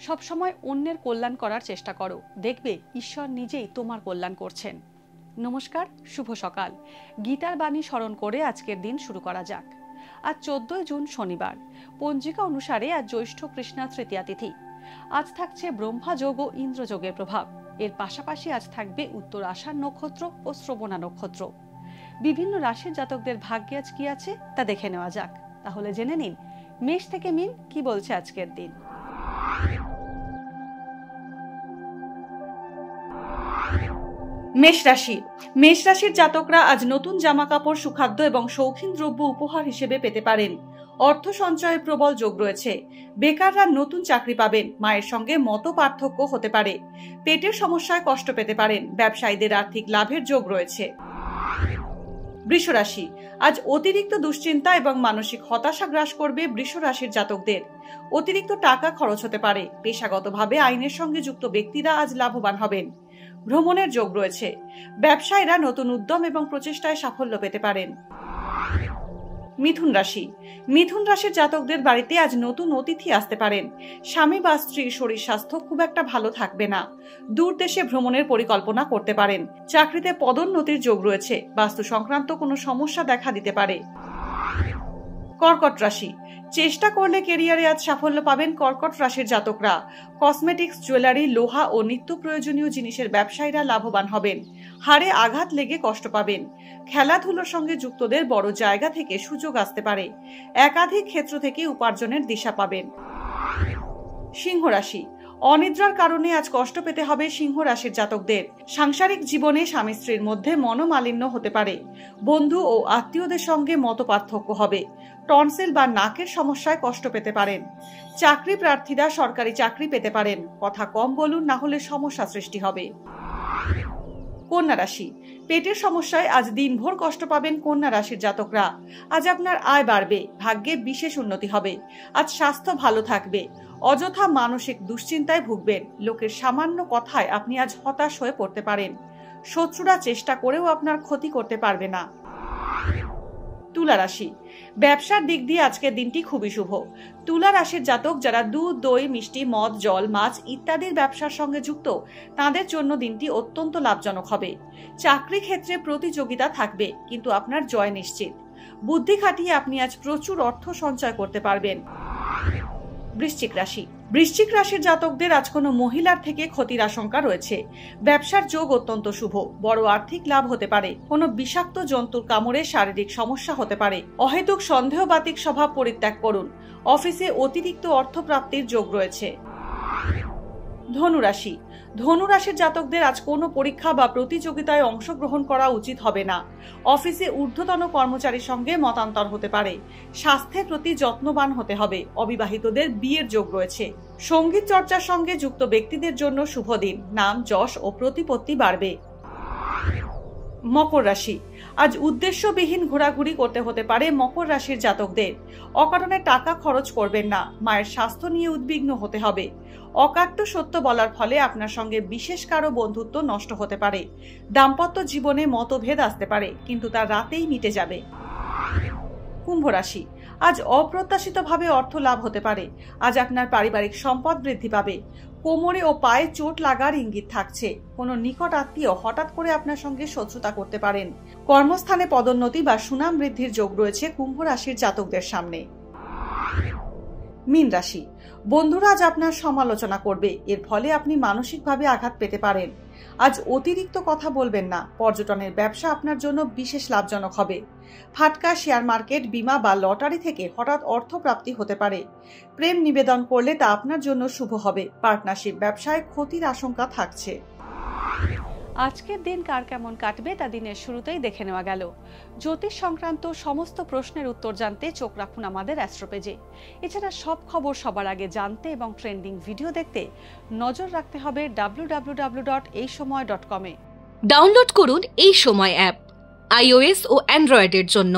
সবসময় অন্যের কল্যাণ করার চেষ্টা করো, দেখবে ঈশ্বর নিজেই তোমার কল্যাণ করছেন। নমস্কার, শুভ সকাল। গীতার বাণী স্মরণ করে আজকের দিন শুরু করা যাক। আজ 14 জুন শনিবার। পঞ্জিকা অনুসারে আজ জ্যৈষ্ঠ কৃষ্ণা তৃতীয়া তিথি। আজ থাকছে ব্রহ্মা যোগ ও ইন্দ্র যোগের প্রভাব। এর পাশাপাশি আজ থাকবে উত্তর আষাঢ় নক্ষত্র ও শ্রবণা নক্ষত্র। বিভিন্ন রাশির জাতকদের ভাগ্যে আজ কি আছে তা দেখে নেওয়া যাক। তাহলে জেনে নিন মেষ থেকে মিন কি বলছে আজকের দিন। মেষ রাশির জাতকরা আজ নতুন জামা কাপড়, সুখাদ্য এবং শৌখিন দ্রব্য উপহার হিসেবে পেতে পারেন। অর্থ সঞ্চয়ের প্রবল যোগ রয়েছে। বেকাররা নতুন চাকরি পাবেন। মায়ের সঙ্গে মত পার্থক্য হতে পারে। পেটের সমস্যায় কষ্ট পেতে পারেন। ব্যবসায়ীদের আর্থিক লাভের যোগ রয়েছে। বৃষ রাশি, আজ অতিরিক্ত দুশ্চিন্তা এবং মানসিক হতাশা গ্রাস করবে বৃষ রাশির জাতকদের। অতিরিক্ত টাকা খরচ হতে পারে। পেশাগতভাবে আইনের সঙ্গে যুক্ত ব্যক্তিরা আজ লাভবান হবেন। ভ্রমণের যোগ রয়েছে। ব্যবসায়ীরা নতুন উদ্যম এবং প্রচেষ্টায় সাফল্য পেতে পারেন। মিথুন রাশির জাতকদের বাড়িতে আজ নতুন অতিথি আসতে পারেন। স্বামী বা স্ত্রীর শরীর স্বাস্থ্য খুব একটা ভালো থাকবে না। দূর দেশে ভ্রমণের পরিকল্পনা করতে পারেন। চাকরিতে পদোন্নতির যোগ রয়েছে। বাস্তু সংক্রান্ত কোনো সমস্যা দেখা দিতে পারে। কর্কট রাশি, চেষ্টা করলে কেরিয়ারে আজ সাফল্য পাবেন কর্কট রাশির জাতকরা। কসমেটিক্স, জুয়েলারি, লোহা ও নিত্য প্রয়োজনীয় জিনিসের ব্যবসায়ীরা লাভবান হবেন। হাড়ে আঘাত লেগে কষ্ট পাবেন। খেলাধুলোর সঙ্গে যুক্তদের বড় জায়গা থেকে সুযোগ আসতে পারে। একাধিক ক্ষেত্র থেকে উপার্জনের দিশা পাবেন। সিংহ রাশি, অনিদ্রার কারণে আজ কষ্ট পেতে হবে সিংহ রাশির জাতকদের। সাংসারিক জীবনে স্বামী স্ত্রীর মধ্যে মনোমালিন্য হতে পারে। বন্ধু ও আত্মীয়দের সঙ্গে মতপার্থক্য হবে। টনসিল বা নাকের সমস্যায় কষ্ট পেতে পারেন। চাকরি প্রার্থীরা সরকারি চাকরি পেতে পারেন। কথা কম বলুন, না হলে সমস্যা সৃষ্টি হবে। কন্যা রাশি, পেটের সমস্যায় আজ দিনভর কষ্ট পাবেন কন্যা রাশির জাতকরা। আজ আপনার আয় বাড়বে। ভাগ্যে বিশেষ উন্নতি হবে। আজ স্বাস্থ্য ভালো থাকবে। অযথা মানসিক দুশ্চিন্তায় ভুগবেন। লোকের সামান্য কথায় আপনি আজ হতাশ হয়ে পড়তে পারেন। শত্রুরা চেষ্টা করেও আপনার ক্ষতি করতে পারবে না। তুলা রাশি, ব্যবসার দিক দিয়ে আজকের দিনটি খুবই শুভ। তুলা রাশির জাতক যারা দুধ, দই, মিষ্টি, মদ, জল, মাছ ইত্যাদির ব্যবসার সঙ্গে যুক্ত, তাদের জন্য দিনটি অত্যন্ত লাভজনক হবে। চাকরি ক্ষেত্রে প্রতিযোগিতা থাকবে, কিন্তু আপনার জয় নিশ্চিত। বুদ্ধি খাটিয়ে আপনি আজ প্রচুর অর্থ সঞ্চয় করতে পারবেন। বৃশ্চিক রাশির জাতকদের আজ কোনো মহিলার থেকে ক্ষতির আশঙ্কা রয়েছে। ব্যবসার যোগ অত্যন্ত শুভ। বড় আর্থিক লাভ হতে পারে। কোনো বিষাক্ত জন্তুর কামড়ে শারীরিক সমস্যা হতে পারে। অহেতুক সন্দেহবাতিক স্বভাব পরিত্যাগ করুন। অফিসে অতিরিক্ত অর্থ প্রাপ্তির যোগ রয়েছে। ধনু রাশির জাতকদের আজ কোনো পরীক্ষা বা প্রতিযোগিতায় অংশগ্রহণ করা উচিত হবে না। অফিসে ঊর্ধ্বতন কর্মচারীর সঙ্গে মতান্তর হতে পারে। স্বাস্থ্যের প্রতি যত্নবান হতে হবে। অবিবাহিতদের বিয়ের যোগ রয়েছে। সঙ্গীত চর্চার সঙ্গে যুক্ত ব্যক্তিদের জন্য শুভ দিন। নাম, যশ ও প্রতিপত্তি বাড়বে। মকর রাশি, আজ উদ্দেশ্যবিহীন ঘোরাঘুরি করতে হতে পারে মকর রাশির জাতকদের। অকারণে টাকা খরচ করবেন না। মায়ের স্বাস্থ্য নিয়ে উদ্বিগ্ন হতে হবে। অকাট্য সত্য বলার ফলে আপনার সঙ্গে বিশেষ কারো বন্ধুত্ব নষ্ট হতে পারে। দাম্পত্য জীবনে মতভেদ আসতে পারে, কিন্তু তা রাতেই মিটে যাবে। কুম্ভ রাশি, আজ অপ্রত্যাশিতভাবে অর্থ লাভ হতে পারে। আজ আপনার পারিবারিক সম্পদ বৃদ্ধি পাবে। কোমরে ও পায়ে চোট লাগার ইঙ্গিত থাকছে। কোনো নিকট আত্মীয় হঠাৎ করে আপনার সঙ্গে শত্রুতা করতে পারেন। কর্মস্থানে পদোন্নতি বা সুনাম বৃদ্ধির যোগ রয়েছে কুম্ভ রাশির জাতকদের সামনে। মীন রাশি, বন্ধুরা আজ আপনার সমালোচনা করবে। এর ফলে আপনি মানসিকভাবে আঘাত পেতে পারেন। আজ অতিরিক্ত কথা বলবেন না। পর্যটনের ব্যবসা আপনার জন্য বিশেষ লাভজনক হবে। ফাটকা, শেয়ার মার্কেট, বীমা বা লটারি থেকে হঠাৎ অর্থ প্রাপ্তি হতে পারে। প্রেম নিবেদন করলে তা আপনার জন্য শুভ হবে। পার্টনারশিপ ব্যবসায় ক্ষতির আশঙ্কা থাকছে। আজকের দিন কার কেমন কাটবে তা দিনের শুরুতেই দেখে নেওয়া গেল। জ্যোতিষ সংক্রান্ত সমস্ত প্রশ্নের উত্তর জানতে চোখ রাখুন আমাদের অ্যাস্ট্রোপেজে। এছাড়া সব খবর সবার আগে জানতে এবং ট্রেন্ডিং ভিডিও দেখতে নজর রাখতে হবে www.এইসময়.com-এ। ডাউনলোড করুন এই সময় অ্যাপ iOS ও অ্যান্ড্রয়েডের জন্য।